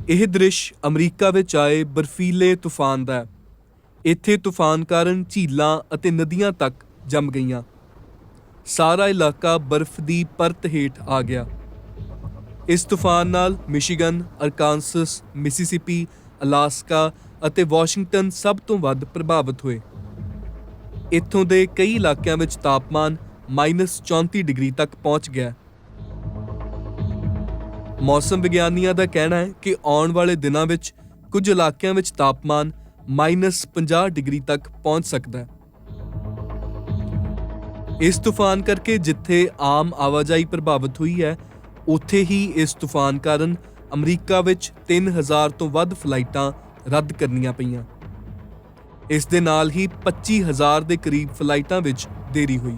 ਇਹ ਦ੍ਰਿਸ਼ ਅਮਰੀਕਾ ਵਿੱਚ ਆਏ ਬਰਫੀਲੇ ਤੂਫਾਨ ਦਾ ਹੈ। ਇੱਥੇ ਤੂਫਾਨ ਕਾਰਨ ਝੀਲਾਂ ਅਤੇ ਨਦੀਆਂ ਤੱਕ ਜੰਮ ਗਈਆਂ। ਸਾਰਾ ਇਲਾਕਾ ਬਰਫ਼ ਦੀ ਪਰਤ ਹੇਠ ਆ ਗਿਆ। ਇਸ ਤੂਫਾਨ ਨਾਲ ਮਿਸ਼ੀਗਨ, ਅਰਕਾਨਸਸ, ਮਿਸੀਸਿਪੀ, ਅਲਾਸਕਾ ਅਤੇ ਵਾਸ਼ਿੰਗਟਨ ਸਭ ਤੋਂ ਵੱਧ ਪ੍ਰਭਾਵਿਤ ਹੋਏ। ਇੱਥੋਂ ਦੇ ਕਈ ਇਲਾਕਿਆਂ ਵਿੱਚ ਤਾਪਮਾਨ -34 ਡਿਗਰੀ ਤੱਕ ਪਹੁੰਚ ਗਿਆ। ਮੌਸਮ ਵਿਗਿਆਨੀਆਂ ਦਾ ਕਹਿਣਾ ਹੈ ਕਿ ਆਉਣ ਵਾਲੇ ਦਿਨਾਂ ਵਿੱਚ ਕੁਝ ਇਲਾਕਿਆਂ ਵਿੱਚ ਤਾਪਮਾਨ -50 ਡਿਗਰੀ ਤੱਕ ਪਹੁੰਚ ਸਕਦਾ ਹੈ। ਇਸ ਤੂਫਾਨ ਕਰਕੇ ਜਿੱਥੇ ਆਮ ਆਵਾਜਾਈ ਪ੍ਰਭਾਵਿਤ ਹੋਈ ਹੈ, ਉੱਥੇ ਹੀ ਇਸ ਤੂਫਾਨ ਕਾਰਨ ਅਮਰੀਕਾ ਵਿੱਚ 3000 ਤੋਂ ਵੱਧ ਫਲਾਈਟਾਂ ਰੱਦ ਕਰਨੀਆਂ ਪਈਆਂ। ਇਸ ਦੇ ਨਾਲ ਹੀ 25000 ਦੇ ਕਰੀਬ ਫਲਾਈਟਾਂ ਵਿੱਚ ਦੇਰੀ ਹੋਈ।